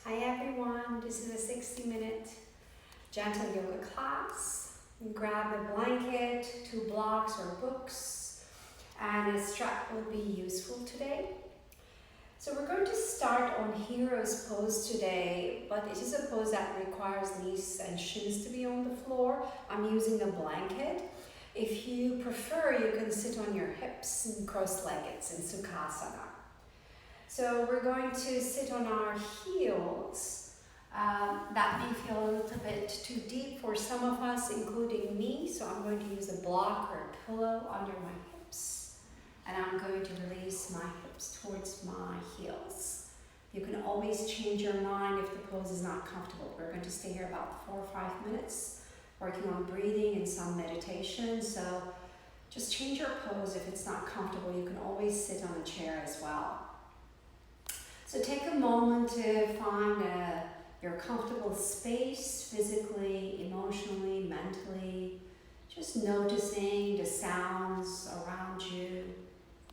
Hi everyone, this is a 60-minute gentle yoga class. Grab a blanket, 2 blocks or books, and a strap will be useful today. So we're going to start on hero's pose today, but it is a pose that requires knees and shins to be on the floor. I'm using a blanket. If you prefer, you can sit on your hips and cross-legged in Sukhasana. So we're going to sit on our heels. That may feel a little bit too deep for some of us, including me. So I'm going to use a block or a pillow under my hips. And I'm going to release my hips towards my heels. You can always change your mind if the pose is not comfortable. We're going to stay here about 4 or 5 minutes, working on breathing and some meditation. So just change your pose if it's not comfortable. You can always sit on a chair as well. So take a moment to find your comfortable space, physically, emotionally, mentally. Just noticing the sounds around you.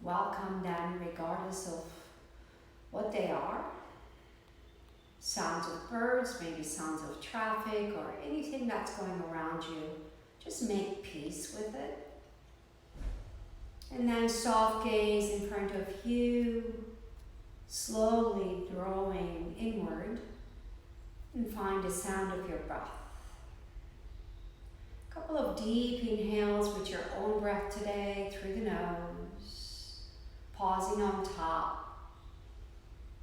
Welcome them regardless of what they are. Sounds of birds, maybe sounds of traffic, or anything that's going around you. Just make peace with it. And then soft gaze in front of you. Slowly drawing inward and find the sound of your breath. A couple of deep inhales with your own breath today through the nose, pausing on top,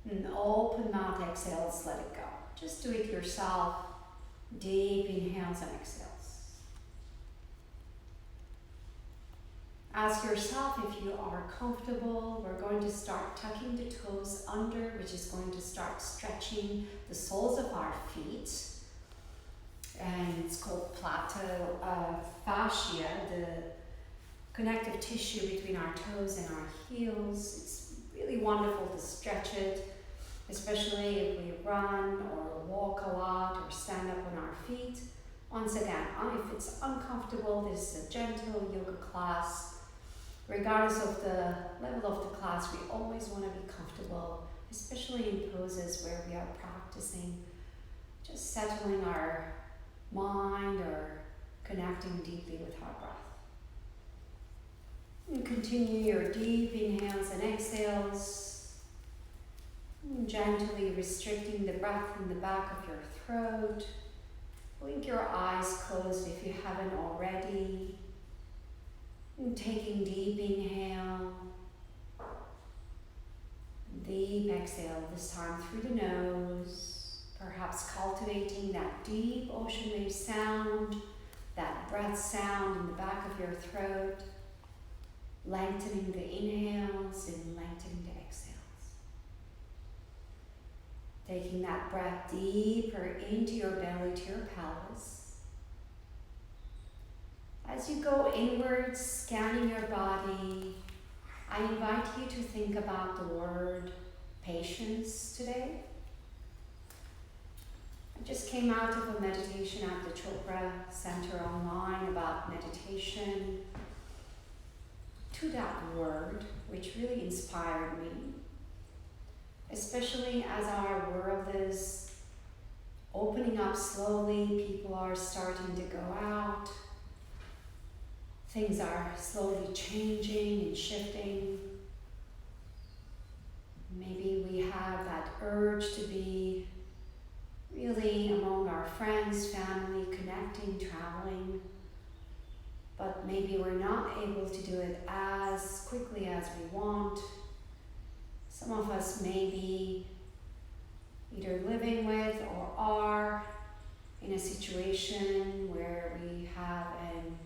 and open mouth exhales, let it go. Just do it yourself, deep inhales and exhales. Ask yourself if you are comfortable. We're going to start tucking the toes under, which is going to start stretching the soles of our feet. And it's called plateau fascia, the connective tissue between our toes and our heels. It's really wonderful to stretch it, especially if we run or walk a lot or stand up on our feet. Once again, if it's uncomfortable, this is a gentle yoga class. Regardless of the level of the class, we always want to be comfortable, especially in poses where we are practicing just settling our mind or connecting deeply with our breath. And continue your deep inhales and exhales, and gently restricting the breath in the back of your throat. Blink your eyes closed if you haven't already. And taking deep inhale, deep exhale, this time through the nose, perhaps cultivating that deep ocean wave sound, that breath sound in the back of your throat, lengthening the inhales and lengthening the exhales. Taking that breath deeper into your belly, to your pelvis. As you go inwards, scanning your body, I invite you to think about the word patience today. I just came out of a meditation at the Chopra Center online about meditation. To that word, which really inspired me, especially as our world is opening up slowly, people are starting to go out. Things are slowly changing and shifting. Maybe we have that urge to be really among our friends, family, connecting, traveling. But maybe we're not able to do it as quickly as we want. Some of us may be either living with or are in a situation where we have an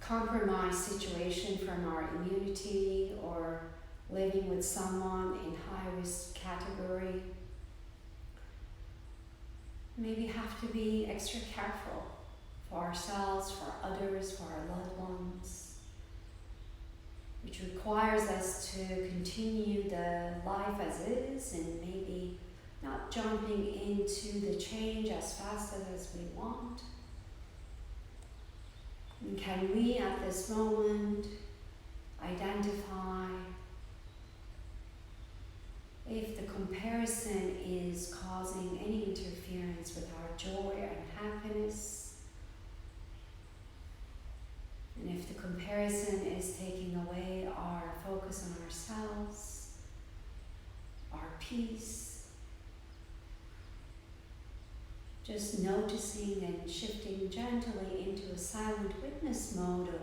compromised situation from our immunity, or living with someone in high-risk category. Maybe have to be extra careful for ourselves, for others, for our loved ones, which requires us to continue the life as is and maybe not jumping into the change as fast as we want. And can we at this moment identify if the comparison is causing any interference with our joy and happiness, and if the comparison is taking away our focus on ourselves, our peace, just noticing and shifting gently into a silent witness mode of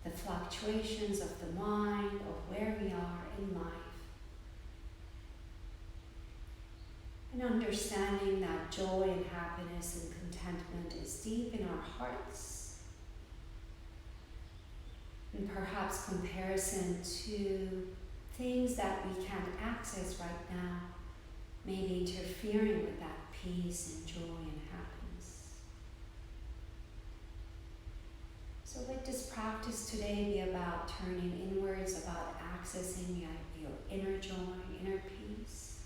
the fluctuations of the mind, of where we are in life. And understanding that joy and happiness and contentment is deep in our hearts. And perhaps comparison to things that we can't access right now may be interfering with that peace and joy and happiness. So let this practice today be about turning inwards, about accessing your inner joy, inner peace.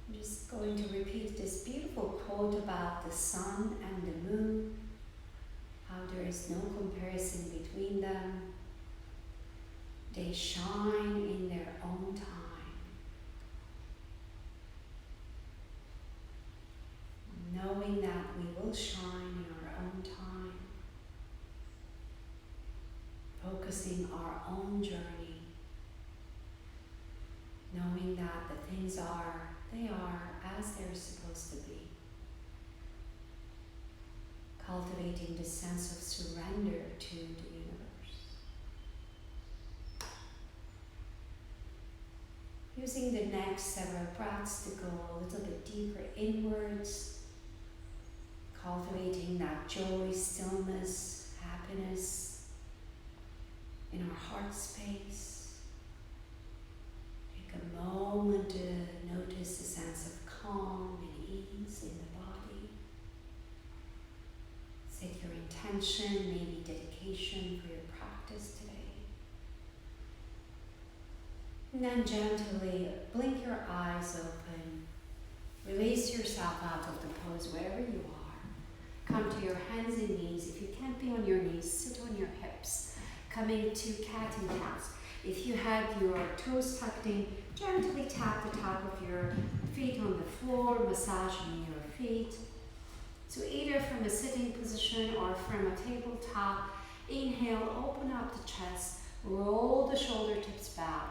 I'm just going to repeat this beautiful quote about the sun and the moon, how there is no comparison between them. They shine in their own time. Knowing that we will shine in our own time. Focusing our own journey. Knowing that the things they are as they're supposed to be. Cultivating this sense of surrender to the universe. Using the next several breaths to go a little bit deeper inwards, cultivating that joy, stillness, happiness in our heart space. Take a moment to notice a sense of calm and ease in the body. Set your intention, maybe dedication for your practice today. And then gently blink your eyes open. Release yourself out of the pose wherever you are. Come to your hands and knees. If you can't be on your knees, sit on your hips. Coming to cat and cows. If you have your toes tucked in, gently tap the top of your feet on the floor, massaging your feet. So either from a sitting position or from a tabletop, inhale, open up the chest, roll the shoulder tips back,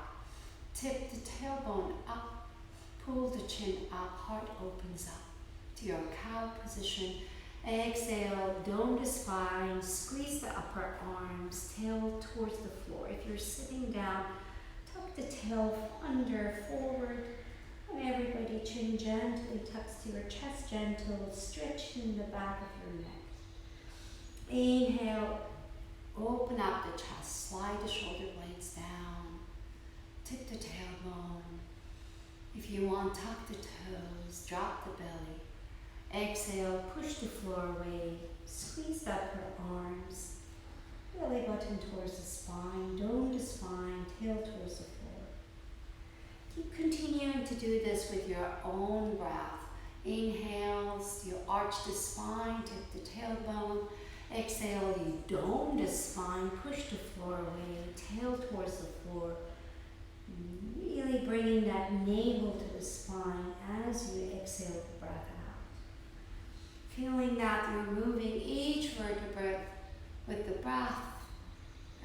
tip the tailbone up, pull the chin up, heart opens up to your cow position. Exhale, dome the spine, squeeze the upper arms, tail towards the floor. If you're sitting down, tuck the tail under, forward. And everybody, chin gently tucks to your chest, gentle stretch in the back of your neck. Inhale, open up the chest, slide the shoulder blades down, tip the tailbone. If you want, tuck the toes, drop the belly. Exhale, push the floor away, squeeze the upper arms, belly button towards the spine, dome the spine, tail towards the floor. Keep continuing to do this with your own breath. Inhales, you arch the spine, tip the tailbone. Exhale, you dome the spine, push the floor away, tail towards the floor. Really bringing that navel to the spine as you exhale the breath out. Feeling that you're moving each vertebrae with the breath,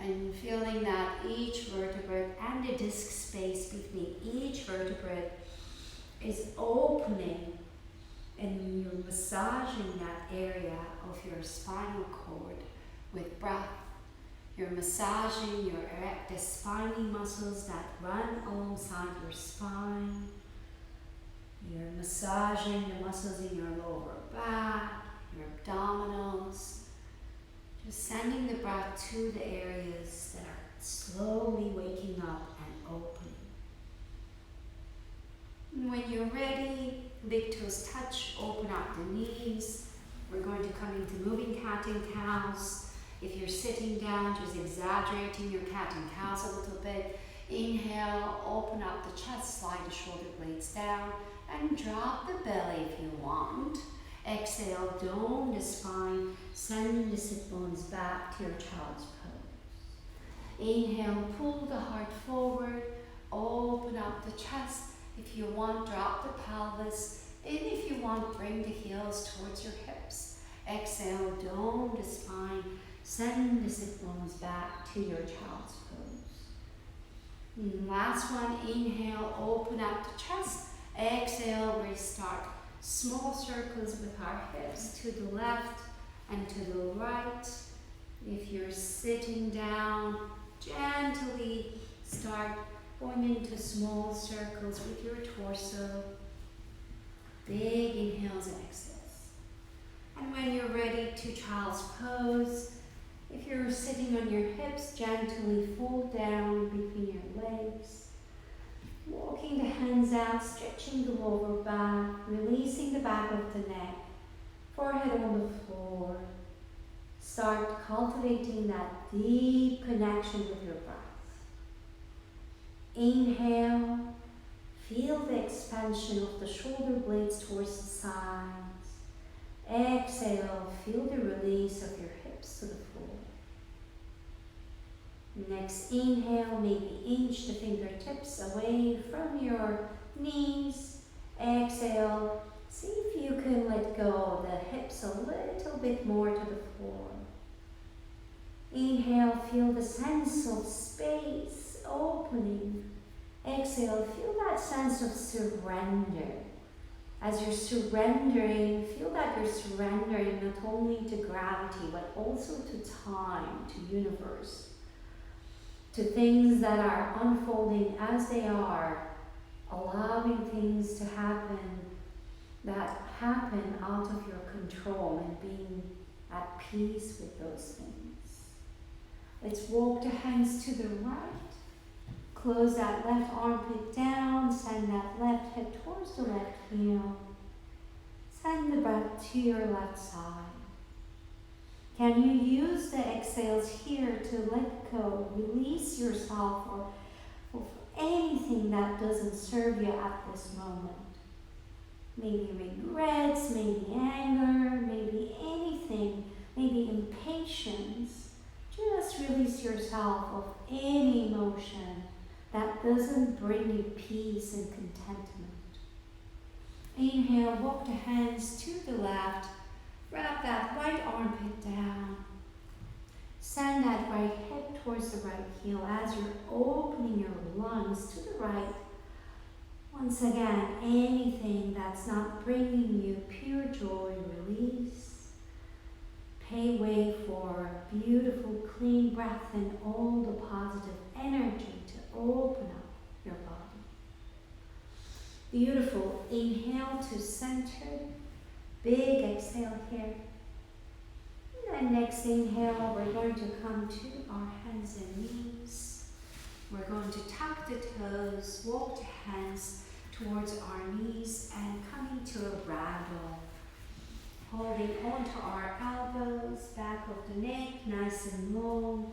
and feeling that each vertebrae and the disc space between each vertebrae is opening, and you're massaging that area of your spinal cord with breath. You're massaging your erectus spinae muscles that run alongside your spine. You're massaging the muscles in your lower back, your abdominals. Just sending the breath to the areas that are slowly waking up and opening. And when you're ready, big toes touch, open up the knees. We're going to come into moving cat and cows. If you're sitting down, just exaggerating your cat and cows a little bit. Inhale, open up the chest, slide the shoulder blades down, and drop the belly if you want. Exhale, dome the spine, sending the sit bones back to your child's pose. Inhale, pull the heart forward, open up the chest. If you want, drop the pelvis. And if you want, bring the heels towards your hips. Exhale, dome the spine. Send the sit bones back to your child's pose. Last one, inhale, open up the chest. Exhale, restart. Small circles with our hips to the left and to the right. If you're sitting down, gently start going into small circles with your torso. Big inhales and exhales. And when you're ready to child's pose, if you're sitting on your hips, gently fold down between your legs. Walking the hands out, stretching the lower back, releasing the back of the neck, forehead on the floor. Start cultivating that deep connection with your breath. Inhale, feel the expansion of the shoulder blades towards the sides. Exhale, feel the release of your hips to the floor. Next inhale, maybe inch the fingertips away from your knees. Exhale, see if you can let go of the hips a little bit more to the floor. Inhale, feel the sense of space opening. Exhale, feel that sense of surrender. As you're surrendering, feel that you're surrendering not only to gravity, but also to time, to universe, to things that are unfolding as they are, allowing things to happen that happen out of your control and being at peace with those things. Let's walk the hands to the right. Close that left armpit down, send that left head towards the left heel. Send the breath to your left side. Can you use the exhales here to let go, release yourself of anything that doesn't serve you at this moment? Maybe regrets, maybe anger, maybe anything, maybe impatience. Just release yourself of any emotion that doesn't bring you peace and contentment. Inhale, walk the hands to the left. Wrap that right armpit down. Send that right head towards the right heel as you're opening your lungs to the right. Once again, anything that's not bringing you pure joy, release. Pay way for beautiful, clean breath and all the positive energy to open up your body. Beautiful. Inhale to center. Big exhale here. And next inhale, we're going to come to our hands and knees. We're going to tuck the toes, walk the hands towards our knees and coming to a ragdoll. Holding onto our elbows, back of the neck, nice and long.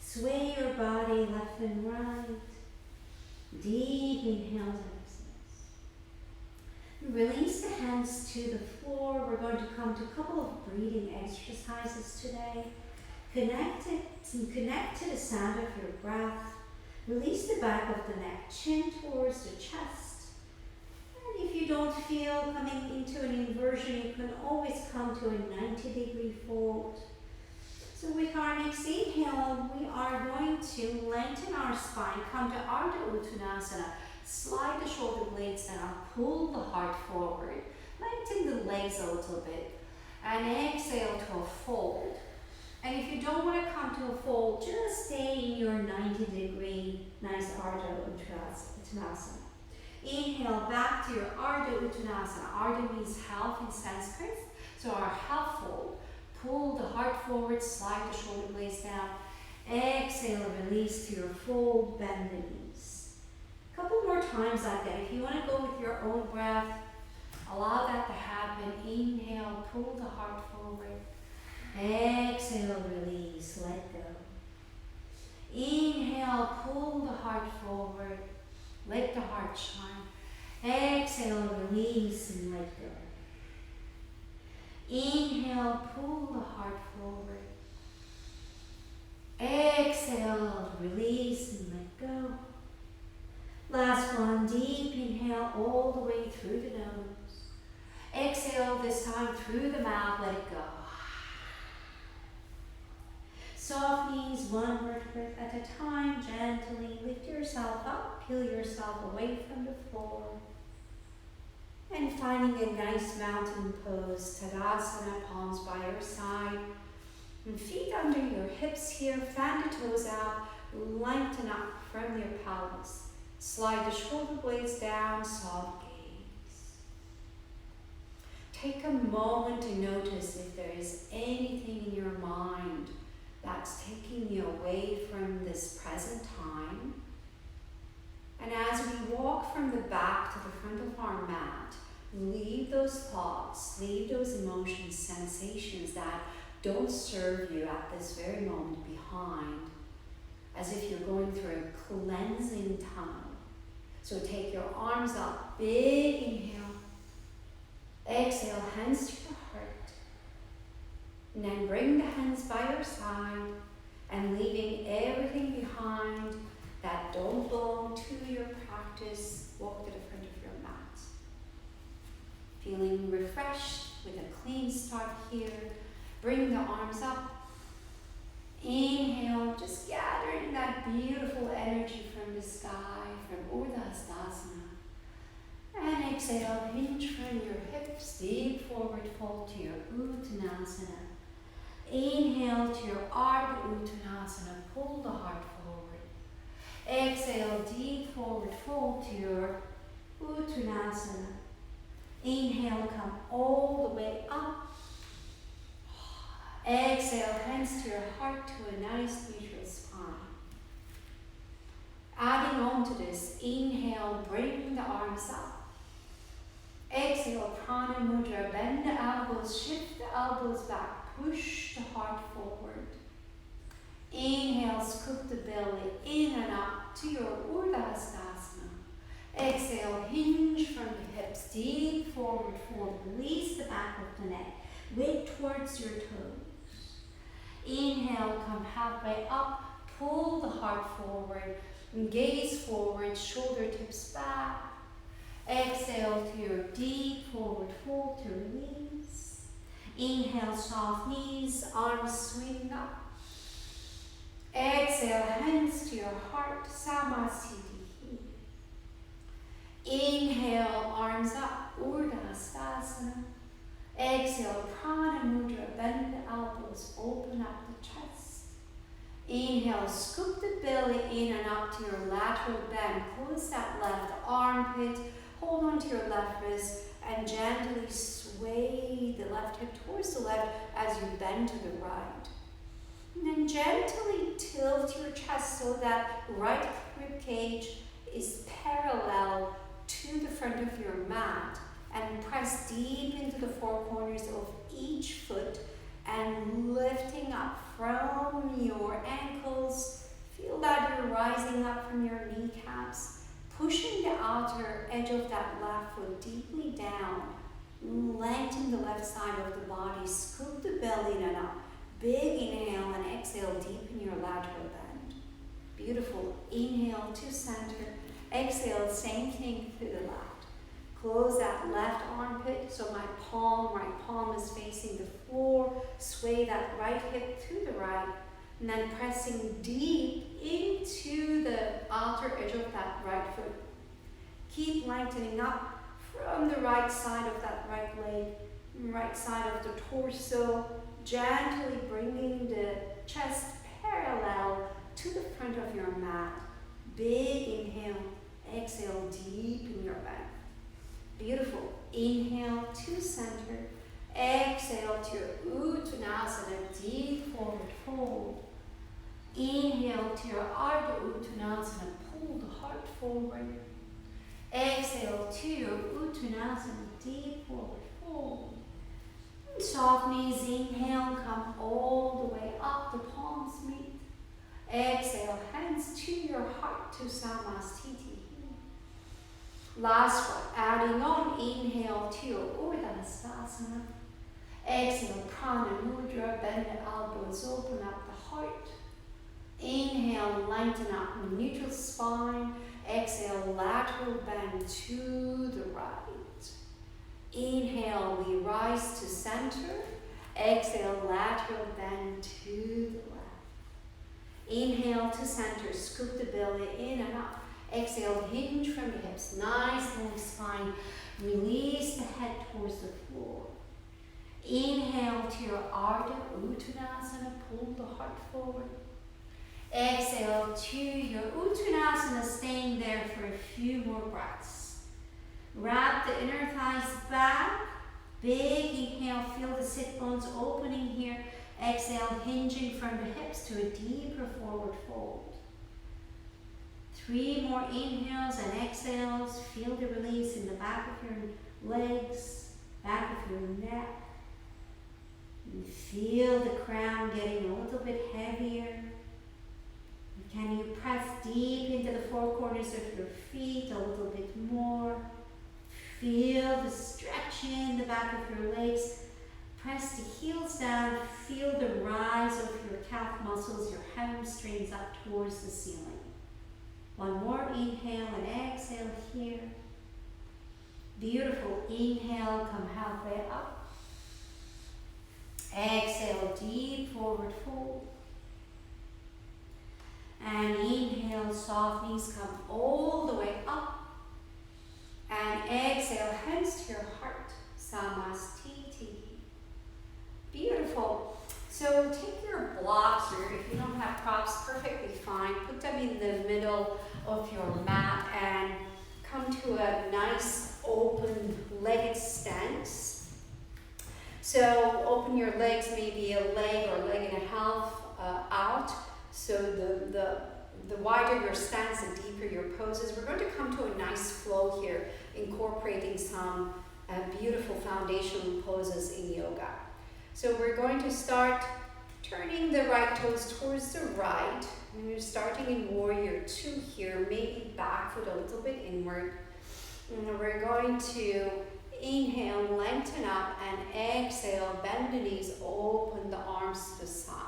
Sway your body left and right. Deep inhales and exhales. Release the hands to the floor. We're going to come to a couple of breathing exercises today. Connect to the sound of your breath. Release the back of the neck, chin towards the chest. And if you don't feel coming into an inversion, you can always come to a 90-degree fold. So with our next inhale, we are going to lengthen our spine, come to Ardha Uttanasana, slide the shoulder blades down, pull the heart forward, lengthen the legs a little bit, and exhale to a fold. And if you don't want to come to a fold, just stay in your 90-degree nice Ardha Uttanasana. Inhale back to your Ardha Uttanasana. Ardha means half in Sanskrit, so our half fold. Pull the heart forward, slide the shoulder blades down. Exhale, release to your fold, bend the knees. A couple more times like that. If you want to go with your own breath, allow that to happen. Inhale, pull the heart forward. Exhale, release, let go. Inhale, pull the heart forward. Let the heart shine. Exhale, release and let go. Inhale, pull the heart forward. Exhale, release and let go. Last one, deep inhale all the way through the nose. Exhale this time through the mouth, let it go. Soft knees, one vertebrae at a time. Gently lift yourself up, peel yourself away from the floor. And finding a nice mountain pose, Tadasana, palms by your side. And feet under your hips here, fan the toes out, lengthen up from your pelvis. Slide the shoulder blades down, soft gaze. Take a moment to notice if there is anything in your mind that's taking you away from this present time. And as we walk from the back to the front of our mat, leave those thoughts, leave those emotions, sensations that don't serve you at this very moment behind, as if you're going through a cleansing tunnel. So take your arms up, big inhale. Exhale, hands to your heart. And then bring the hands by your side and leaving everything behind that don't belong to your practice. Walk to the front of your mat. Feeling refreshed with a clean start here. Bring the arms up. Inhale, just gathering that beautiful energy from the sky, from Urdhva. And exhale, hinge from your hips, deep forward fold to your Uttanasana. Inhale to your Ardha Uttanasana, pull the heart forward. Exhale, deep forward fold to your Uttanasana. Inhale, come all the way up. Exhale, hands to your heart to a nice neutral spine. Adding on to this, inhale, bring the arms up. Exhale, prana mudra, bend the elbows, shift the elbows back, push the heart forward. Inhale, scoop the belly in and up to your Urdhva. Exhale, hinge from the hips, deep forward fold, release the back of the neck, weight towards your toes. Inhale, come halfway up, pull the heart forward, gaze forward, shoulder tips back. Exhale to your deep forward fold to release. Inhale, soft knees, arms swing up. Exhale, hands to your heart, Samasthiti. Inhale, arms up, Urdhva. Exhale, prana mudra, bend the elbows, open up the chest. Inhale, scoop the belly in and up to your lateral bend. Close that left armpit, hold on to your left wrist, and gently sway the left hip towards the left as you bend to the right. And then gently tilt your chest so that right rib cage is parallel to the front of your mat. And press deep into the four corners of each foot and lifting up from your ankles. Feel that you're rising up from your kneecaps, pushing the outer edge of that left foot deeply down. Lengthen the left side of the body, scoop the belly in and up. Big inhale and exhale, deepen your lateral bend. Beautiful. Inhale to center. Exhale, same thing to the left. Close that left armpit so my right palm is facing the floor. Sway that right hip to the right. And then pressing deep into the outer edge of that right foot. Keep lengthening up from the right side of that right leg, right side of the torso. Gently bringing the chest parallel to the front of your mat. Big inhale. Exhale, deepen your back. Beautiful. Inhale to center. Exhale to your Uttanasana, deep forward fold. Inhale to your Ardha Uttanasana, pull the heart forward. Exhale to your Uttanasana, deep forward fold. Soft knees, inhale, come all the way up, the palms meet. Exhale, hands to your heart to Samasthiti. Last one, adding on, inhale to your Urdhva. Exhale, prana mudra, bend the elbows, open up the heart. Inhale, lengthen up neutral spine. Exhale, lateral bend to the right. Inhale, we rise to center. Exhale, lateral bend to the left. Inhale to center, scoop the belly in and up. Exhale, hinge from the hips. Nice long spine. Release the head towards the floor. Inhale to your Ardha Uttanasana, pull the heart forward. Exhale to your Uttanasana, staying there for a few more breaths. Wrap the inner thighs back. Big inhale, feel the sit bones opening here. Exhale, hinging from the hips to a deeper forward fold. 3 more inhales and exhales. Feel the release in the back of your legs, back of your neck. And feel the crown getting a little bit heavier. Can you press deep into the four corners of your feet a little bit more? Feel the stretch in the back of your legs. Press the heels down. Feel the rise of your calf muscles, your hamstrings up towards the ceiling. One more inhale and exhale here. Beautiful. Inhale, come halfway up. Exhale, deep forward fold. And inhale, soft knees come all the way up. And exhale, hands to your heart. Samastiti. Beautiful. So take your blocks, or if you don't have props, perfectly fine. Put them in the middle of your mat and come to a nice open legged stance. So open your legs, maybe a leg or leg and a half out. So the wider your stance, the deeper your poses. We're going to come to a nice flow here, incorporating some beautiful foundational poses in yoga. So we're going to start turning the right toes towards the right. And we're starting in Warrior 2 here, maybe back foot a little bit inward. And we're going to inhale, lengthen up, and exhale, bend the knees, open the arms to the side.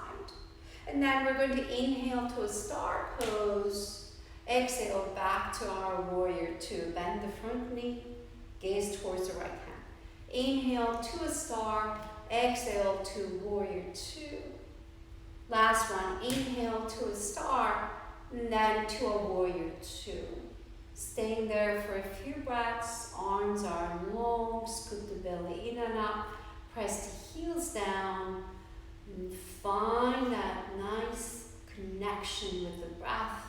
And then we're going to inhale to a star pose. Exhale back to our Warrior 2. Bend the front knee, gaze towards the right hand. Inhale to a star. Exhale to Warrior 2. Last one. Inhale to a star, and then to a Warrior 2. Staying there for a few breaths. Arms are long. Scoop the belly in and up. Press the heels down. And find that nice connection with the breath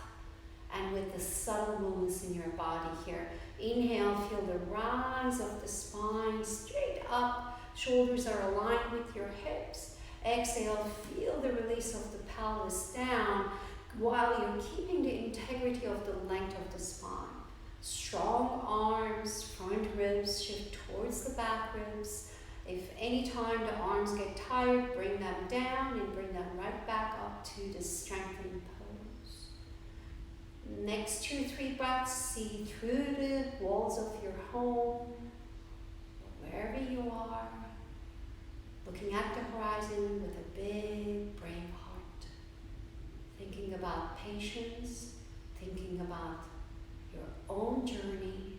and with the subtle movements in your body here. Inhale, feel the rise of the spine straight up. Shoulders are aligned with your hips. Exhale, feel the release of the pelvis down while you're keeping the integrity of the length of the spine. Strong arms, front ribs shift towards the back ribs. If any time the arms get tired, bring them down and bring them right back up to the strengthening pose. Next 2-3 breaths, see through the walls of your home, wherever you are, looking at the horizon with a big brave heart, thinking about patience, thinking about your own journey,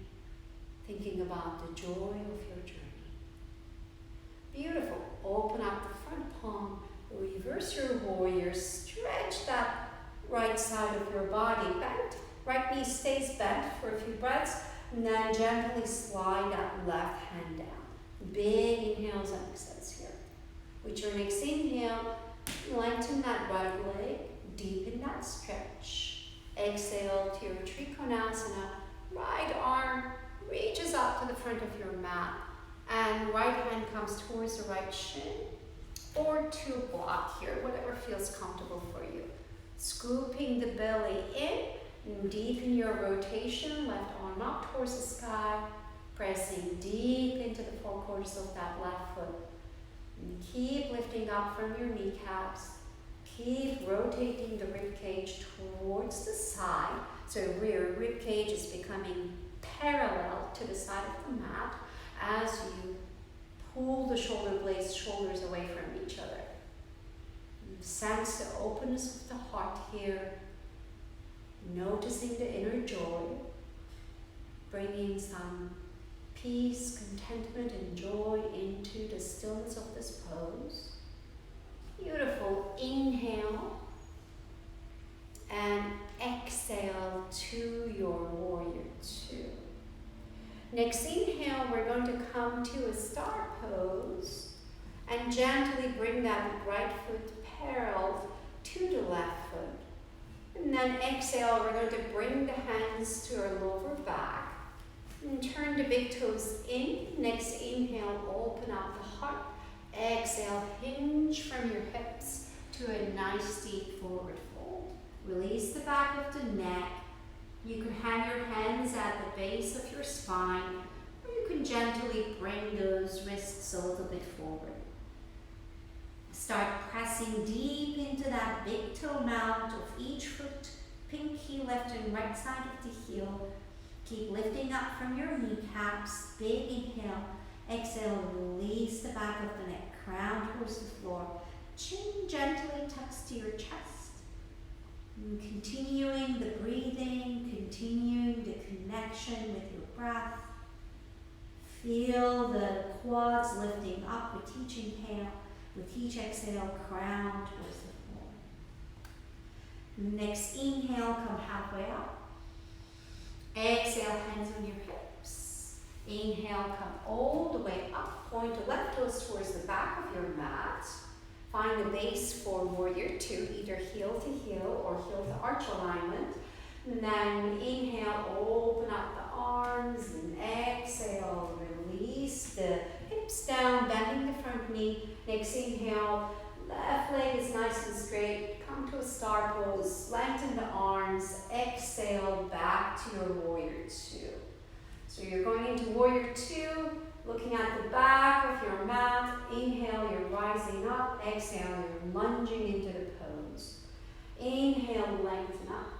thinking about the joy of your journey. Beautiful. Open up the front palm, reverse your warrior, stretch that right side of your body bent. Right knee stays bent for a few breaths, and then gently slide that left hand down. Big inhales and exhales here. With your next inhale, lengthen that right leg, deepen that stretch. Exhale to your Trikonasana. Right arm reaches up to the front of your mat. And right hand comes towards the right shin or to a block here, whatever feels comfortable for you. Scooping the belly in and deepen your rotation, left arm up towards the sky, pressing deep into the four corners of that left foot. And keep lifting up from your kneecaps. Keep rotating the rib cage towards the side, so rear rib cage is becoming parallel to the side of the mat as you pull the shoulder blades, shoulders away from each other. Sense the openness of the heart here. Noticing the inner joy. Bringing some peace, contentment, and joy into the stillness of this pose. Beautiful. Inhale. And exhale to your warrior two. Next inhale, we're going to come to a star pose and gently bring that right foot parallel to the left foot. And then exhale, we're going to bring the hands to our lower back and turn the big toes in. Next inhale, open up the heart. Exhale, hinge from your hips to a nice deep forward fold. Release the back of the neck. You can hang your hands at the base of your spine, or you can gently bring those wrists a little bit forward. Start pressing deep into that big toe mount of each foot, pinky left and right side of the heel. Keep lifting up from your kneecaps. Big inhale. Exhale, release the back of the neck, crown towards the floor. Chin gently tucks to your chest. And continuing the breathing, continuing the connection with your breath. Feel the quads lifting up with each inhale. With each exhale, crown towards the floor. Next inhale, come halfway up. Exhale, hands on your hips. Inhale, come all the way up. Point the left toes towards the back of your mat. Find the base for warrior two, either heel to heel or heel to arch alignment. And then inhale, open up the arms, and exhale, release the hips down, bending the front knee. Next inhale, left leg is nice and straight. Come to a star pose, lengthen the arms. Exhale, back to your warrior two. So you're going into warrior two, looking at the back of your mat. Inhale, you're rising up. Exhale, you're lunging into the pose. Inhale, lengthen up.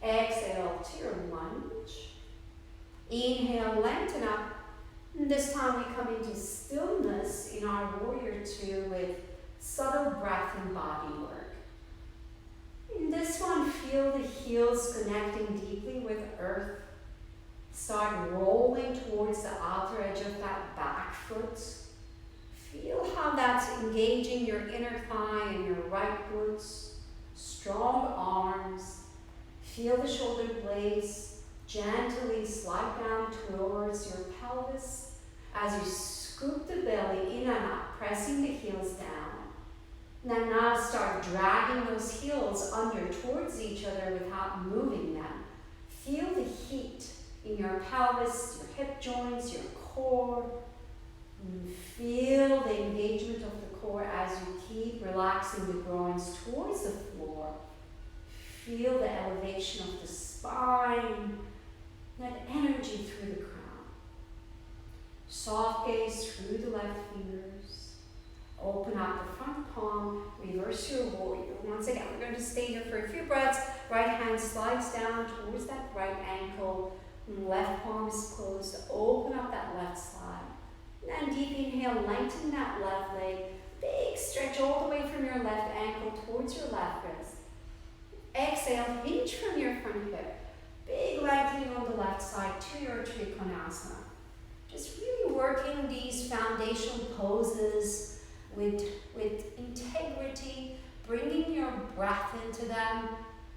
Exhale to your lunge. Inhale, lengthen up. And this time we come into stillness in our warrior two with subtle breath and body work. In this one, feel the heels connecting deeply with earth. Start rolling towards the outer edge of that back foot. Feel how that's engaging your inner thigh and your right glutes. Strong arms. Feel the shoulder blades gently slide down towards your pelvis as you scoop the belly in and up, pressing the heels down. Then now start dragging those heels under towards each other without moving them. Feel the heat in your pelvis, your hip joints, your core. And feel the engagement of the core as you keep relaxing the groins towards the floor. Feel the elevation of the spine, that energy through the crown. Soft gaze through the left fingers. Open up the front palm, reverse your warrior. Once again, we're going to stay here for a few breaths. Right hand slides down towards that right ankle. Left palm is closed. Open up that left side. And deep inhale, lengthen that left leg. Big stretch all the way from your left ankle towards your left wrist. Exhale, hinge from your front hip. Big lengthening on the left side to your Trikonasana. Just really working these foundational poses with integrity, bringing your breath into them.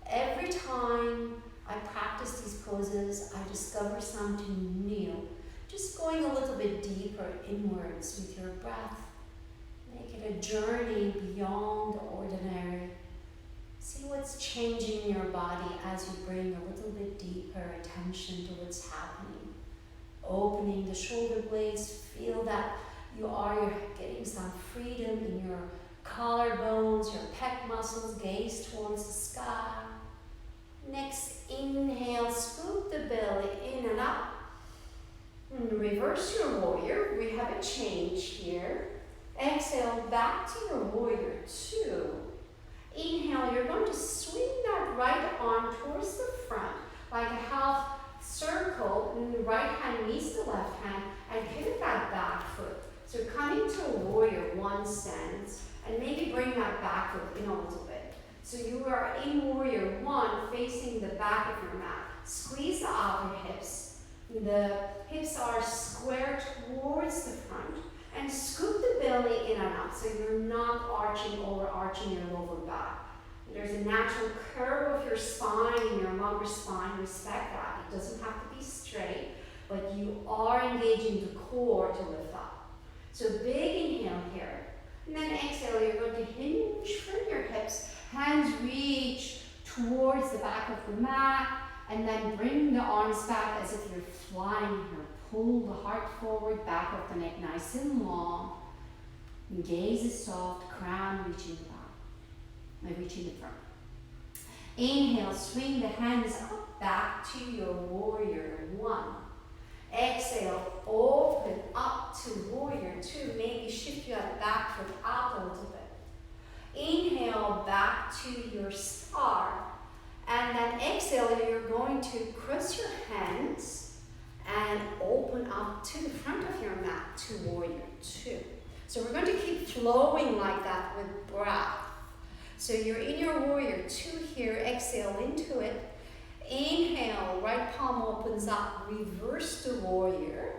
Every time I practice these poses, I discover something new. Just going a little bit deeper inwards with your breath. Make it a journey beyond the ordinary. See what's changing in your body as you bring a little bit deeper attention to what's happening. Opening the shoulder blades, feel that you're getting some freedom in your collarbones, your pec muscles, gaze towards the sky. Next, inhale, scoop the belly in and up. And reverse your warrior. We have a change here. Exhale, back to your warrior two. Inhale, you're going to swing that right arm towards the front, like a half circle, and the right hand meets the left hand, and pivot that back foot. So come into a warrior one stance and maybe bring that back in a little bit. So you are in warrior one facing the back of your mat. Squeeze the outer hips. The hips are square towards the front and scoop the belly in and up so you're not overarching your lower back. There's a natural curve of your spine in your lower spine. Respect that. It doesn't have to be straight, but you are engaging the core to lift up. So big inhale here. And then exhale, you're going to hinge from your hips. Hands reach towards the back of the mat. And then bring the arms back as if you're flying here. Pull the heart forward, back of the neck nice and long. Gaze is soft, crown reaching the back. Reaching the front. Inhale, swing the hands up back to your warrior one. Exhale, open up to warrior two. Maybe shift your back foot out a little bit. Inhale, back to your star. And then exhale, you're going to cross your hands and open up to the front of your mat to warrior two. So we're going to keep flowing like that with breath. So you're in your warrior two here, exhale into it. Inhale, right palm opens up, reverse the warrior,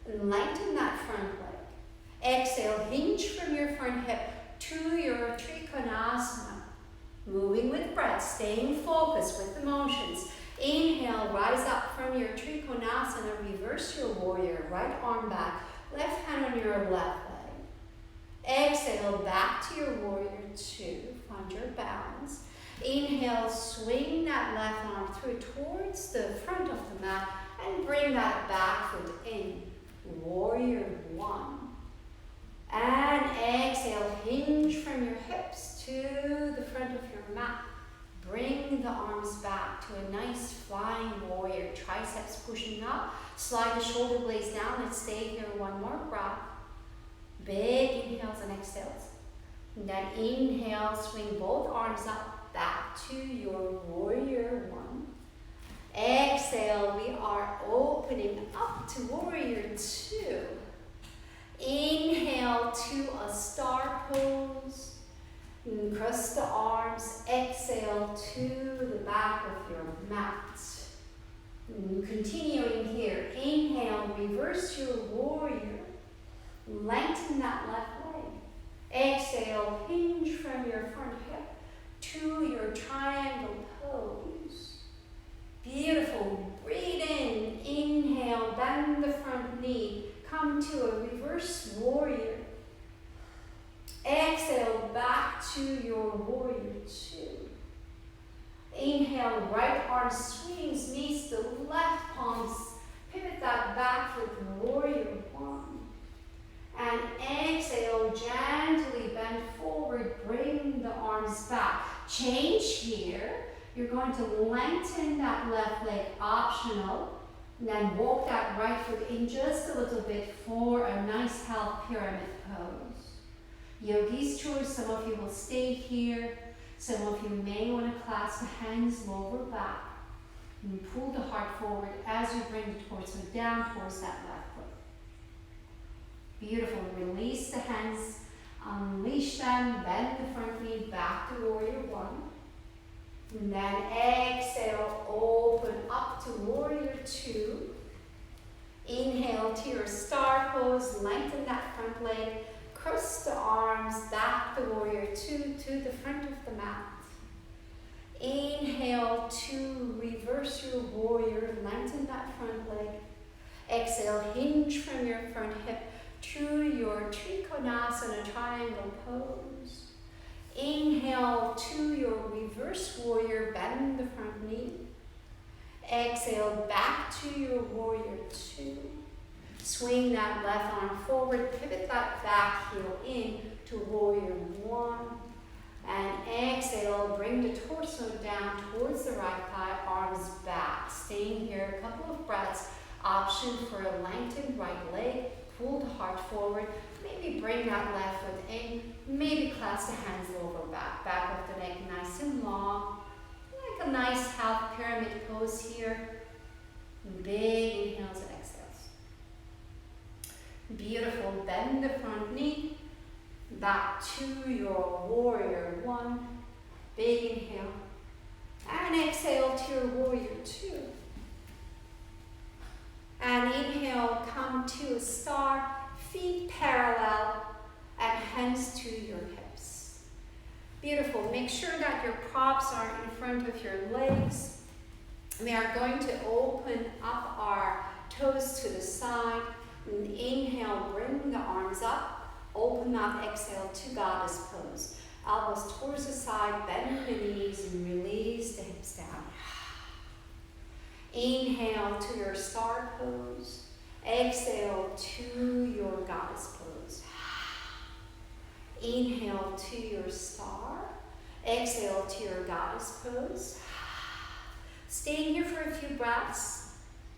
and lengthen that front leg. Exhale, hinge from your front hip to your Trikonasana. Moving with breath, staying focused with the motions. Inhale, rise up from your Trikonasana, reverse your warrior, right arm back, left hand on your left leg. Exhale, back to your warrior two, find your balance. Inhale, swing that left arm through towards the front of the mat and bring that back foot in. Warrior one. And exhale, hinge from your hips to the front of your mat. Bring the arms back to a nice flying warrior. Triceps pushing up. Slide the shoulder blades down. Let's stay here one more breath. Big inhales and exhales. And then inhale, swing both arms up, back to your warrior one. Exhale, we are opening up to warrior two. Inhale to a star pose. Cross the arms. Exhale to the back of your mat. Continuing here. Inhale, reverse your warrior. Lengthen that left leg. Exhale, hinge from your front hip to your triangle pose. Beautiful. Breathe in. Inhale, bend the front knee. Come to a reverse warrior. Exhale, back to your warrior two. Inhale, right arm swings, meets the left palms. Pivot that back foot, warrior one. And exhale, gently bend forward, bring the arms back. Change here. You're going to lengthen that left leg, optional. And then walk that right foot in just a little bit for a nice half pyramid pose. Yogi's choice, some of you will stay here. Some of you may want to clasp the hands lower back. And pull the heart forward as you bring the torso down towards that left foot. Beautiful. Release the hands, unleash them, bend the front knee back to warrior one. And then exhale, open up to warrior two. Inhale to your star pose, lengthen that front leg, cross the arms, back to warrior two to the front of the mat. Inhale to reverse your warrior, lengthen that front leg. Exhale, hinge from your front hip to your Trikonasana triangle pose. Inhale to your reverse warrior, bend the front knee. Exhale, back to your warrior two. Swing that left arm forward, pivot that back heel in to warrior one. And exhale, bring the torso down towards the right thigh, arms back. Staying here, a couple of breaths. Option for a lengthened right leg. Pull the heart forward. Maybe bring that left foot in. Maybe clasp the hands over back. Back of the neck nice and long. Like a nice half pyramid pose here. Big inhales and exhales. Beautiful. Bend the front Back to your warrior one. Big inhale. And exhale to your warrior two. And inhale, come to a star, feet parallel, and hands to your hips. Beautiful. Make sure that your props are in front of your legs. We are going to open up our toes to the side. And inhale, bring the arms up. Open mouth, exhale to goddess pose. Elbows towards the side, bend the knees, and release the hips down. Inhale to your star pose. Exhale to your goddess pose. Inhale to your star. Exhale to your goddess pose. Staying here for a few breaths.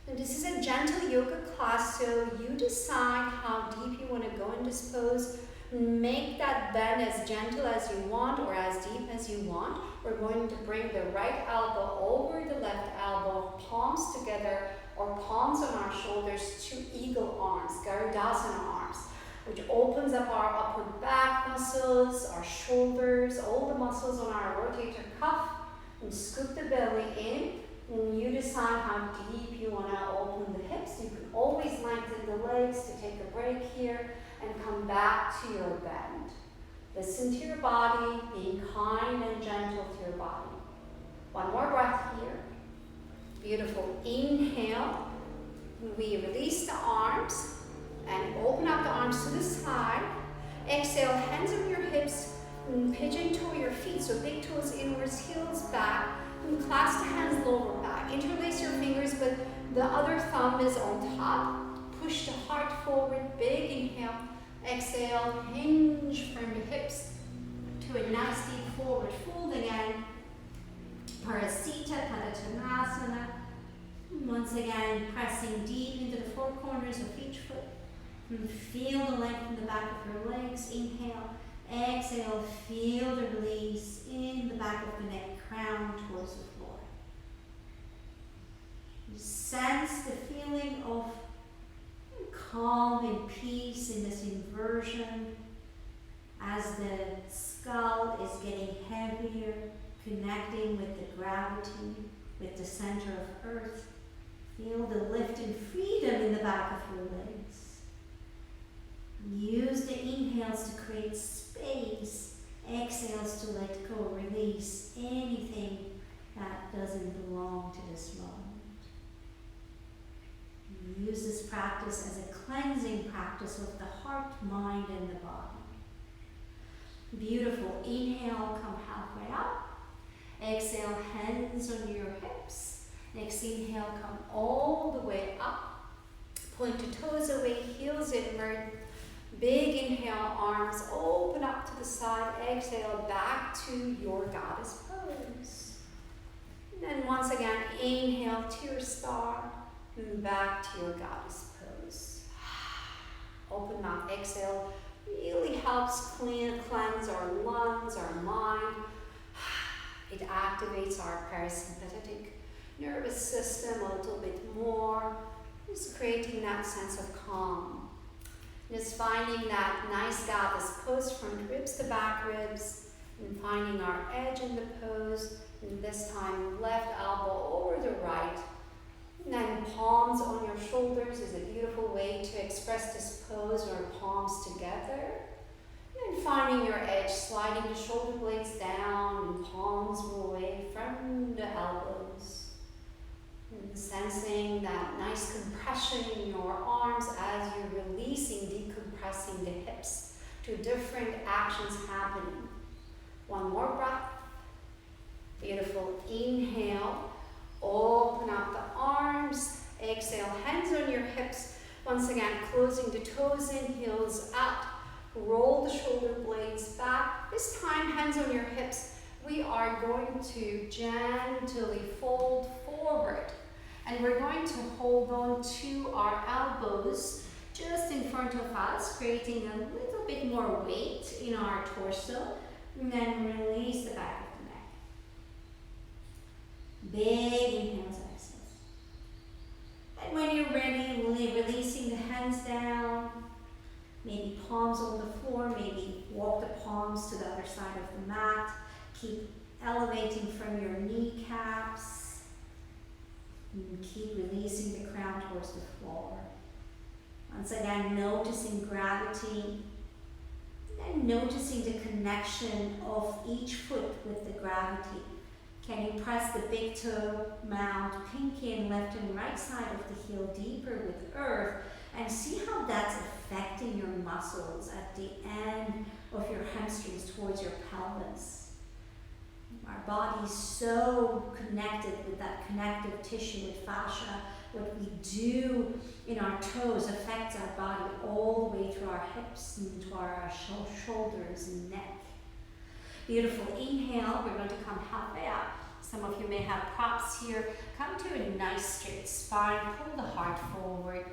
And this is a gentle yoga class, so you decide how deep you want to go in this pose. Make that bend as gentle as you want or as deep as you want. We're going to bring the right elbow over the left elbow, palms together or palms on our shoulders to eagle arms, Garudasana arms, which opens up our upper back muscles, our shoulders, all the muscles on our rotator cuff, and scoop the belly in. And you decide how deep you want to open the hips. You can always lengthen the legs to take a break here and come back to your bend. Listen to your body, being kind and gentle to your body. One more breath here. Beautiful. Inhale. We release the arms and open up the arms to the side. Exhale, hands on your hips, and pigeon toe your feet. So big toes inwards, heels back. And clasp the hands lower back. Interlace your fingers, but the other thumb is on top. Push the heart forward. Big inhale. Exhale, hinge from the hips to a nasty forward fold again. Parasita, Padottanasana. Once again, pressing deep into the four corners of each foot. And feel the length in the back of your legs. Inhale. Exhale, feel the release in the back of the neck, crown towards the floor. You sense the feeling of calm and peace in this inversion as the skull is getting heavier, connecting with the gravity, with the center of earth. Feel the lift and freedom in the back of your legs. Use the inhales to create space, exhales to let go, release anything that doesn't belong to this moment. Use this practice as a cleansing practice of the heart, mind, and the body. Beautiful. Inhale, come halfway up. Exhale, hands on your hips. Next inhale, come all the way up. Point the toes away, heels inward. Big inhale, arms open up to the side. Exhale, back to your goddess pose. And then once again, inhale to your star. And back to your goddess pose. Open mouth, exhale. Really helps cleanse our lungs, our mind. It activates our parasympathetic nervous system a little bit more. Just creating that sense of calm. Just finding that nice goddess pose, front ribs to back ribs, and finding our edge in the pose. And this time, left elbow over the right. And then palms on your shoulders is a beautiful way to express this pose, or palms together. And then finding your edge, sliding the shoulder blades down and palms away from the elbows. And sensing that nice compression in your arms as you're releasing, decompressing the hips to different actions happening. One more breath. Beautiful. Inhale. Open up the arms. Exhale, hands on your hips. Once again, closing the toes in, heels out. Roll the shoulder blades back. This time, hands on your hips. We are going to gently fold forward. And we're going to hold on to our elbows just in front of us, creating a little bit more weight in our torso. And then release the back of the neck. Big inhales, exhales. And when you're ready, releasing the hands down. Maybe palms on the floor, maybe Walk the palms to the other side of the mat. Keep elevating from your kneecaps. And keep releasing the crown towards the floor. Once again, noticing gravity. And noticing the connection of each foot with the gravity. Can you press the big toe, mount, pinky and left and right side of the heel deeper with earth, and see how that's affecting your muscles at the end of your hamstrings towards your pelvis. Our body is so connected with that connective tissue, with fascia. What we do in our toes affects our body all the way through our hips and to our shoulders and neck. Beautiful. Inhale, we're going to come halfway up. Some of you may have props here. Come to a nice straight spine. Pull the heart forward.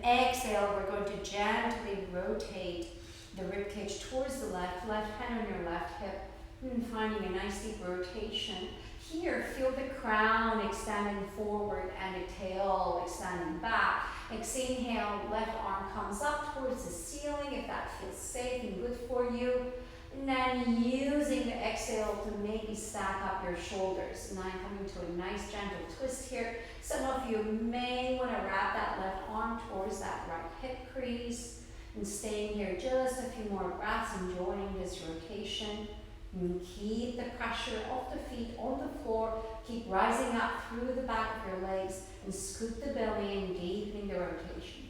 Exhale, we're going to gently rotate the ribcage towards the left hand on your left hip, and finding a nice deep rotation. Here, feel the crown extending forward and the tail extending back. Exhale, left arm comes up towards the ceiling if that feels safe and good for you. And then using the exhale to maybe stack up your shoulders. Now coming to a nice gentle twist here. Some of you may want to wrap that left arm towards that right hip crease. And staying here just a few more breaths, enjoying this rotation. And keep the pressure of the feet on the floor. Keep rising up through the back of your legs and scoop the belly in, deepening the rotation.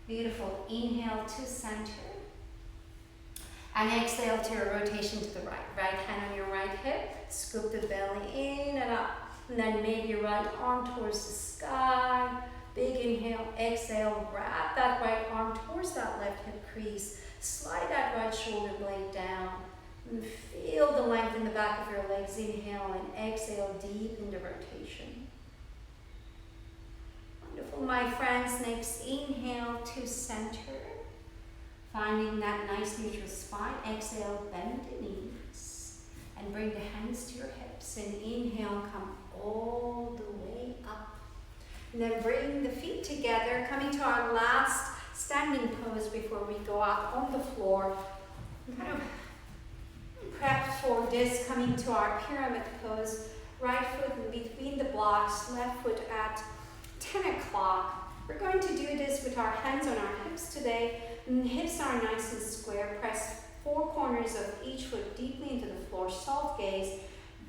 Beautiful. Inhale to center. And exhale to your rotation to the right. Right hand on your right hip. Scoop the belly in and up. And then maybe your right arm towards the sky. Big inhale. Exhale. Wrap that right arm towards that left hip crease. Slide that right shoulder blade down. And feel the length in the back of your legs. Inhale and exhale. Deepen the rotation. Wonderful, my friends. Next, inhale to center. Finding that nice neutral spine. Exhale, bend the knees. And bring the hands to your hips. And inhale, come all the way up. And then bring the feet together. Coming to our last standing pose before we go out on the floor. Kind of prep for this. Coming to our pyramid pose. Right foot in between the blocks. Left foot at 10 o'clock. We're going to do this with our hands on our hips today. And hips are nice and square. Press 4 corners of each foot deeply into the floor. Soft gaze.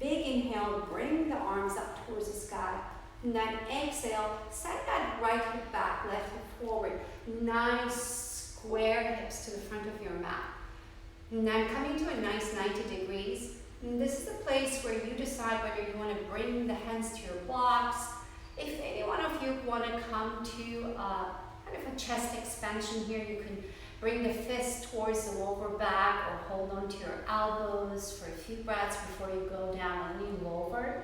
Big inhale. Bring the arms up towards the sky. And then exhale. Set that right hip back, left hip forward. Nice square hips to the front of your mat. And then coming to a nice 90 degrees. And this is the place where you decide whether you want to bring the hands to your blocks. If any one of you want to come to kind of a chest expansion here, you can bring the fist towards the lower back or hold on to your elbows for a few breaths before you go down a little lower.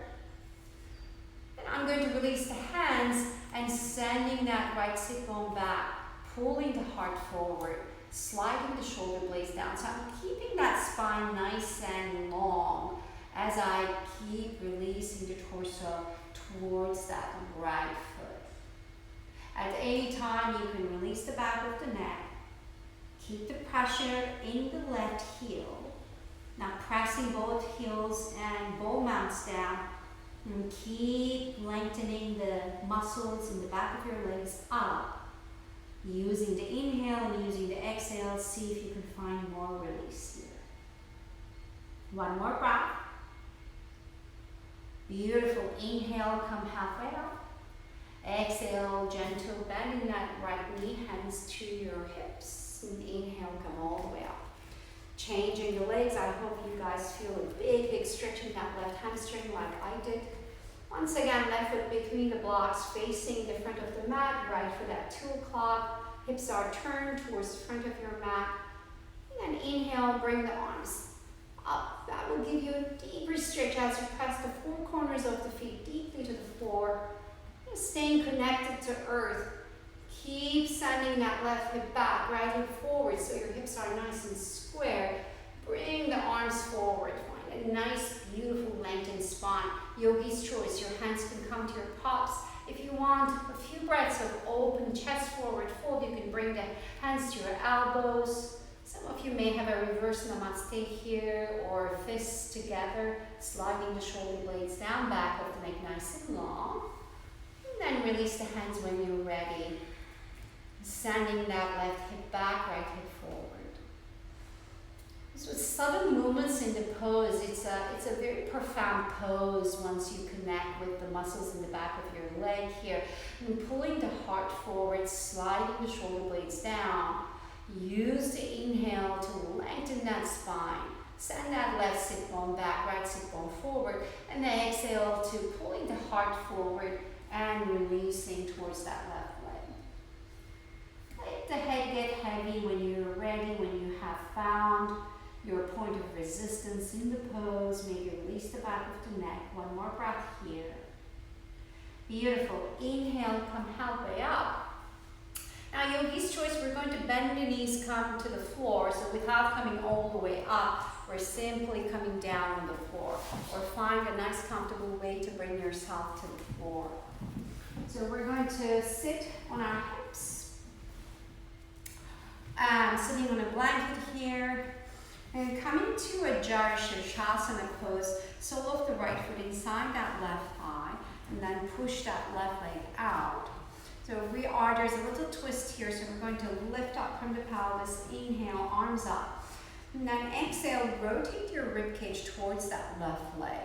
And I'm going to release the hands and sending that right sit bone back, pulling the heart forward, sliding the shoulder blades down. So I'm keeping that spine nice and long as I keep releasing the torso towards that right foot. At any time, you can release the back of the neck. Keep the pressure in the left heel. Now pressing both heels and ball mounts down. And keep lengthening the muscles in the back of your legs up. Using the inhale and using the exhale, see if you can find more release here. One more breath. Beautiful. Inhale, come halfway up. Exhale, gentle, bending that right knee, hands to your hips. And inhale, come all the way up. Changing the legs. I hope you guys feel a big stretch in that left hamstring like I did. Once again, left foot between the blocks, facing the front of the mat, right foot at 2 o'clock. Hips are turned towards the front of your mat. And then inhale, bring the arms up. That will give you a deeper stretch as you press the 4 corners of the feet deeply to the floor. Staying connected to earth. Keep sending that left hip back, right hip forward so your hips are nice and square. Bring the arms forward. Find a nice, beautiful lengthened spine. Yogi's choice. Your hands can come to your pops. If you want a few breaths of open chest forward fold, you can bring the hands to your elbows. Some Some of you may have a reverse namaste here, or fists together, sliding the shoulder blades down, back of the neck nice and long. And then release the hands when you're ready. Sending that left hip back, right hip forward. So subtle movements in the pose. It's a very profound pose once you connect with the muscles in the back of your leg here. And pulling the heart forward, sliding the shoulder blades down. Use the inhale to lengthen that spine. Send that left sit bone back, right sit bone forward. And then exhale to pulling the heart forward and releasing towards that left leg. Let the head get heavy when you're ready, when you have found your point of resistance in the pose. Maybe release the back of the neck. One more breath here. Beautiful. Inhale, come halfway up. Now, yogi's choice, we're going to bend the knees, come to the floor. So without coming all the way up, we're simply coming down on the floor. Or find a nice comfortable way to bring yourself to the floor. So we're going to sit on our hips. Sitting on a blanket here. And coming to a Jara Shirshasana pose, sole of the right foot inside that left thigh, and then push that left leg out. So there's a little twist here, so we're going to lift up from the pelvis, inhale, arms up. And then exhale, rotate your ribcage towards that left leg.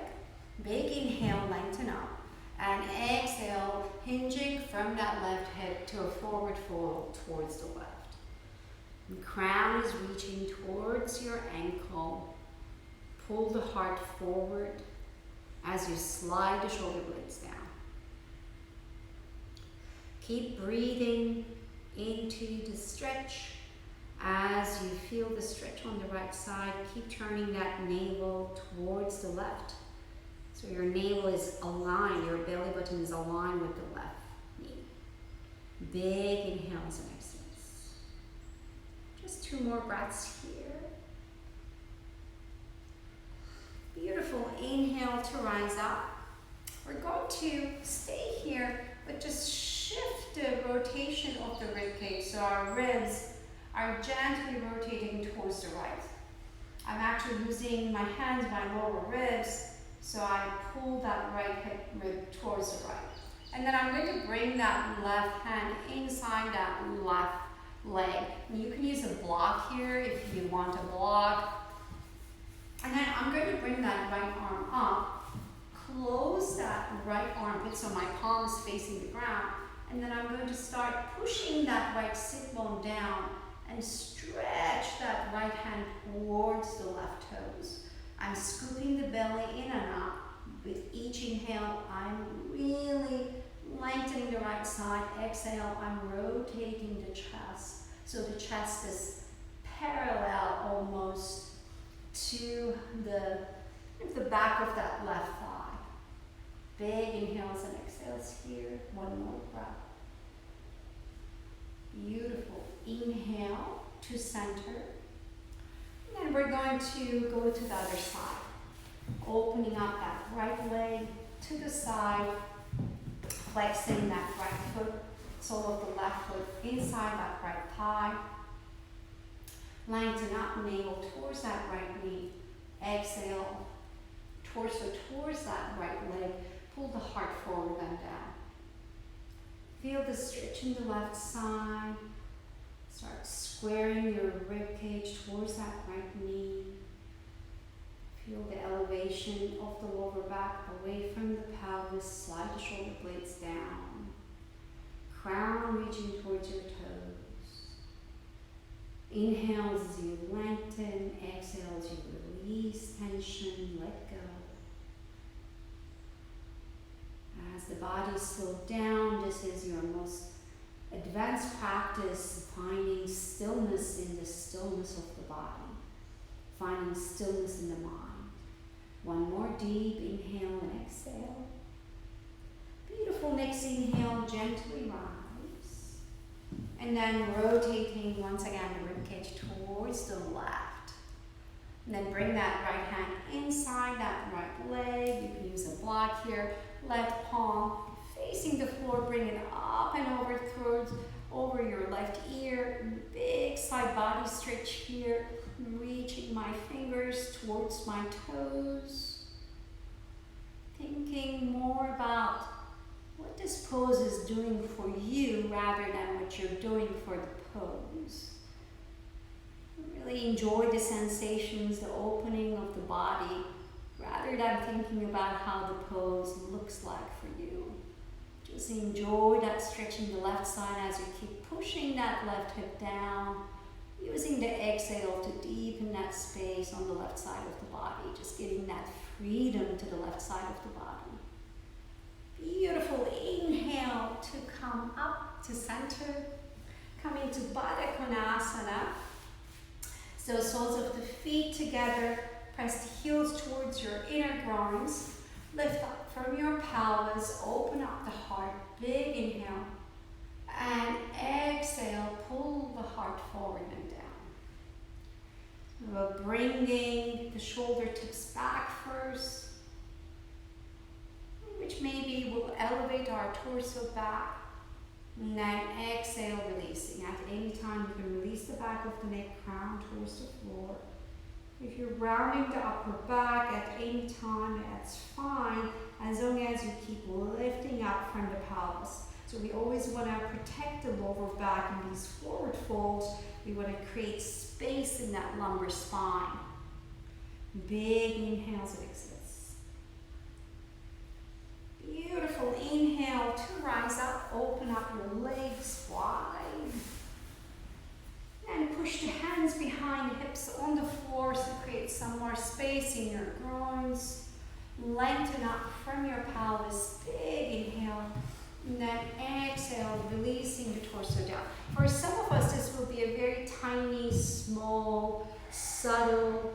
Big inhale, lengthen up. And exhale, hinging from that left hip to a forward fold towards the left. The crown is reaching towards your ankle. Pull the heart forward as you slide the shoulder blades down. Keep breathing into the stretch. As you feel the stretch on the right side, keep turning that navel towards the left. So your navel is aligned, your belly button is aligned with the left knee. Big inhales and exhales. Just 2 more breaths here. Beautiful. Inhale to rise up. We're going to stay here, but just shift the rotation of the ribcage. So our ribs are gently rotating towards the right. I'm actually using my hands, my lower ribs, so I pull that right hip rib towards the right. And then I'm going to bring that left hand inside that left leg. And you can use a block here if you want a block. And then I'm going to bring that right arm up, close that right armpit so my palm is facing the ground. And then I'm going to start pushing that right sit bone down and stretch that right hand towards the left toes. I'm scooping the belly in and up. With each inhale, I'm really lengthening the right side. Exhale, I'm rotating the chest. So the chest is parallel almost to the back of that left thigh. Big inhales and exhales here. One more breath. Beautiful. Inhale to center. And then we're going to go to the other side. Opening up that right leg to the side. Flexing that right foot, sole of the left foot inside that right thigh. Lengthen up, navel towards that right knee. Exhale, torso towards that right leg. Pull the heart forward and down. Feel the stretch in the left side. Start squaring your rib cage towards that right knee. Feel the elevation of the lower back away from the pelvis. Slide the shoulder blades down. Crown reaching towards your toes. Inhale as you lengthen. Exhale as you release tension. Let go. As the body slows down, this is your most advanced practice, finding stillness in the stillness of the body, finding stillness in the mind. One more deep inhale and exhale. Beautiful. Next inhale, gently rise. And then rotating once again the ribcage towards the left. And then bring that right hand inside that right leg. You can use a block here. Left palm facing the floor, bring it up and over towards over your left ear. Big side side body stretch here, reaching my fingers towards my toes, thinking more about what this pose is doing for you rather than what you're doing for the pose. Really enjoy the sensations, the opening of the body, rather than thinking about how the pose looks like for you. Just enjoy that stretching the left side as you keep pushing that left hip down, using the exhale to deepen that space on the left side of the body, just giving that freedom to the left side of the body. Beautiful. Inhale to come up to center. Come into Baddha Konasana. So soles of the feet together. Press the heels towards your inner groins. Lift up from your pelvis. Open up the heart. Big inhale. And exhale. Pull the heart forward and down. We're bringing the shoulder tips back first, which maybe will elevate our torso back. And then exhale, releasing. At any time, you can release the back of the neck, crown towards the floor. If you're rounding the upper back at any time, that's fine, as long as you keep lifting up from the pelvis. So we always want to protect the lower back in these forward folds. We want to create space in that lumbar spine. Big inhales and exhales. Beautiful. Inhale to rise up. Open up your legs wide. And push the hands behind the hips on the floor to create some more space in your groins. Lengthen up from your pelvis. Big inhale. And then exhale, releasing the torso down. For some of us, this will be a very tiny, small, subtle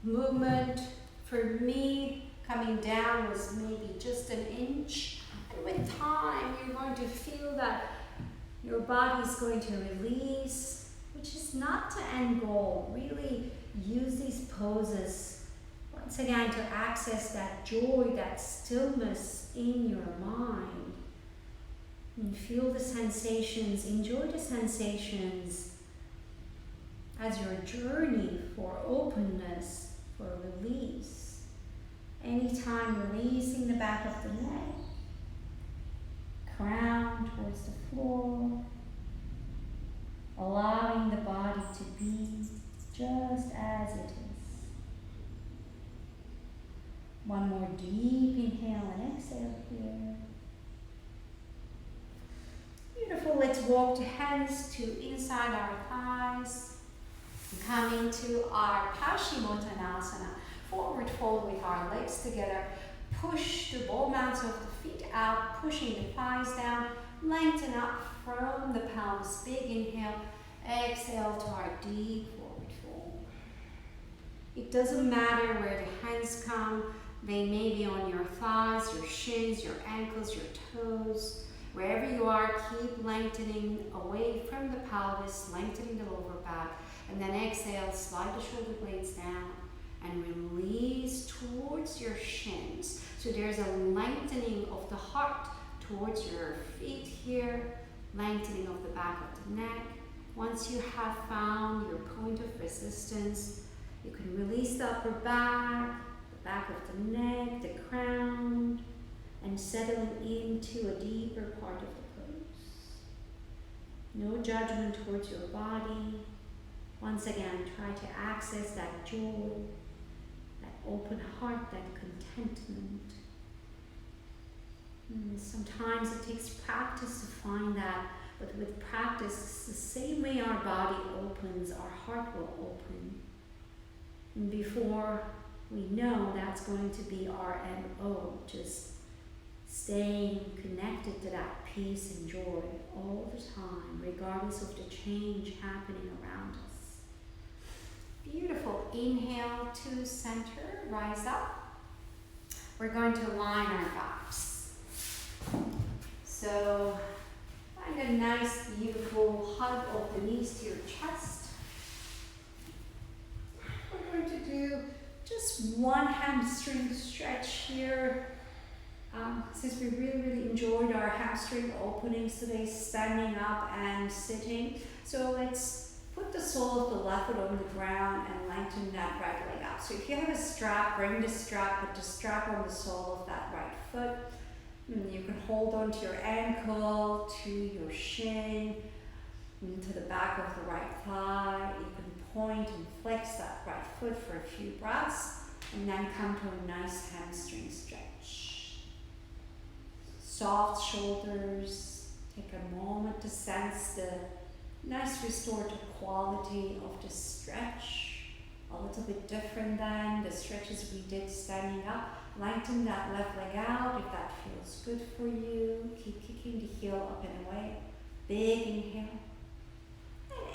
movement. For me, coming down was maybe just an inch. And with time, you're going to feel that your body is going to release, which is not the end goal. Really use these poses, once again, to access that joy, that stillness in your mind. And feel the sensations, enjoy the sensations as your journey for openness, for release. Anytime releasing the back of the neck, crown towards the floor, allowing the body to be just as it is. One more deep inhale and exhale here. Beautiful. Let's walk the hands to inside our thighs. Coming to our Paschimottanasana. Forward fold with our legs together. Push the ball mounts of the feet out, pushing the thighs down. Lengthen up from the pelvis. Big inhale. Exhale to our deep forward fold. It doesn't matter where the hands come. They may be on your thighs, your shins, your ankles, your toes. Wherever you are, keep lengthening away from the pelvis, lengthening the lower back. And then exhale, slide the shoulder blades down and release towards your shins. So there's a lengthening of the heart towards your feet here, lengthening of the back of the neck. Once you have found your point of resistance, you can release the upper back, the back of the neck, the crown, and settling into a deeper part of the pose. No judgment towards your body. Once again, try to access that joy, that open heart, that contentment. And sometimes it takes practice to find that, but with practice, it's the same way our body opens, our heart will open. And before we know, that's going to be our MO, just staying connected to that peace and joy all the time, regardless of the change happening around us. Beautiful. Inhale to center, rise up. We're going to line our backs. So find a nice, beautiful hug of the knees to your chest. We're going to do just one hamstring stretch here. Since we really enjoyed our hamstring openings today, standing up and sitting. So let's put Put the sole of the left foot on the ground and lengthen that right leg out. So if you have a strap, bring the strap, put the strap on the sole of that right foot. And you can hold on to your ankle, to your shin, to the back of the right thigh. You can point and flex that right foot for a few breaths, and then come to a nice hamstring stretch. Soft shoulders. Take a moment to sense the nice restorative quality of the stretch. A little bit different than the stretches we did standing up. Lengthen that left leg out if that feels good for you. Keep kicking the heel up and away. Big inhale.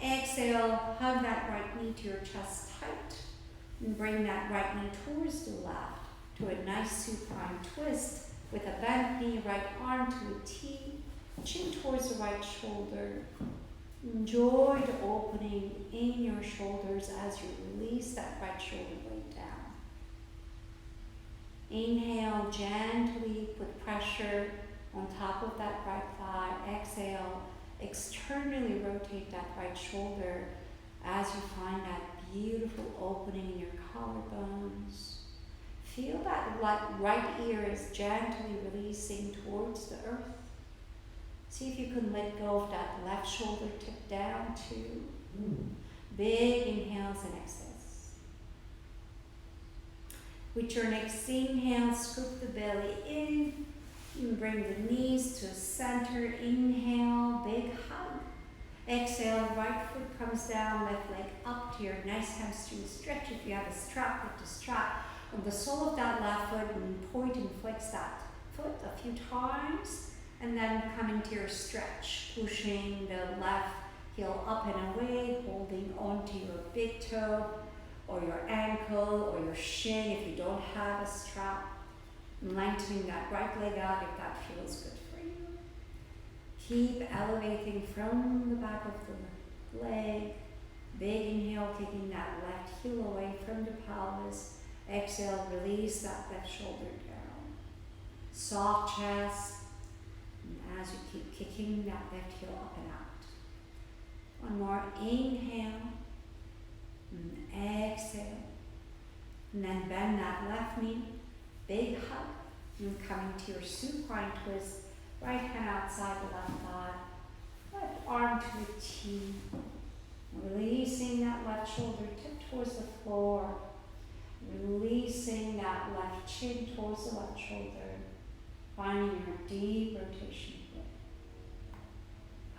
And exhale, hug that right knee to your chest tight. And bring that right knee towards the left to a nice supine twist with a bent knee, right arm to a T. Chin towards the right shoulder. Enjoy the opening in your shoulders as you release that right shoulder blade down. Inhale, gently put pressure on top of that right thigh. Exhale, externally rotate that right shoulder as you find that beautiful opening in your collarbones. Feel that right ear is gently releasing towards the earth. See if you can let go of that left shoulder tip down too. Big inhales and exhales. With your next inhale, scoop the belly in. And bring the knees to center. Inhale, big hug. Exhale, right foot comes down, left leg up to your nice hamstring stretch. If you have a strap, put the strap on the sole of that left foot and point and flex that foot a few times. And then come into your stretch, pushing the left heel up and away, holding onto your big toe or your ankle or your shin if you don't have a strap. And lengthening that right leg out if that feels good for you. Keep elevating from the back of the leg. Big inhale, kicking that left heel away from the pelvis. Exhale, release that left shoulder down. Soft chest. And as you keep kicking that left heel up and out. One more inhale. And exhale. And then bend that left knee. Big hug. And coming to your supine twist. Right hand outside the left thigh. Left arm to a T. Releasing that left shoulder tip towards the floor. Releasing that left chin towards the left shoulder. Finding your deep rotation here.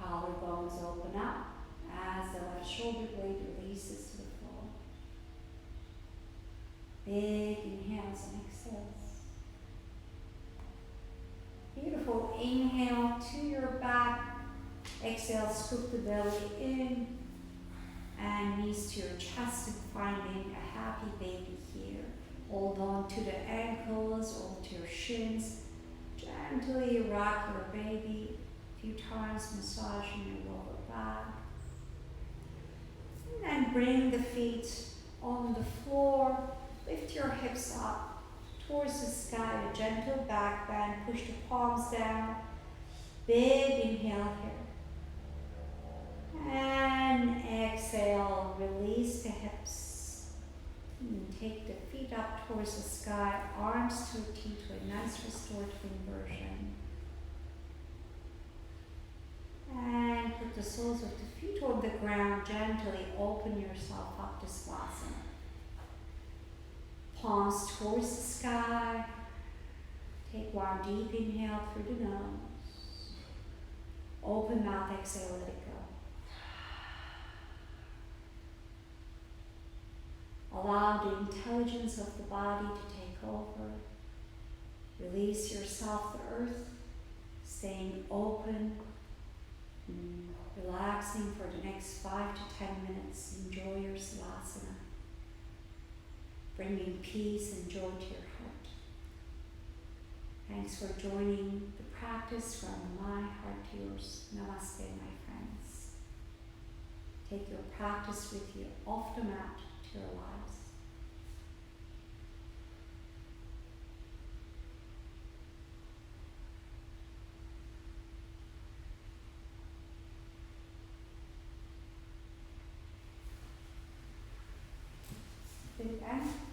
Collarbones open up as the left shoulder blade releases to the floor. Big inhales and exhales. Beautiful. Inhale to your back. Exhale, scoop the belly in. And knees to your chest and finding a happy baby here. Hold on to the ankles or to your shins. Gently rock your baby a few times, massaging your lower back. And then bring the feet on the floor. Lift your hips up towards the sky, a gentle back bend. Push the palms down. Big inhale here. And exhale, release the hips. And take the feet up towards the sky, arms to a T to a nice restorative inversion. And put the soles of the feet on the ground, gently open yourself up to Svanasana. Palms towards the sky. Take one deep inhale through the nose. Open mouth, exhale, let it go. Allow the intelligence of the body to take over. Release yourself to earth, staying open, relaxing for the next 5 to 10 minutes. Enjoy your Savasana. Bringing peace and joy to your heart. Thanks for joining the practice from my heart to yours. Namaste, my friends. Take your practice with you off the mat to your lives. again.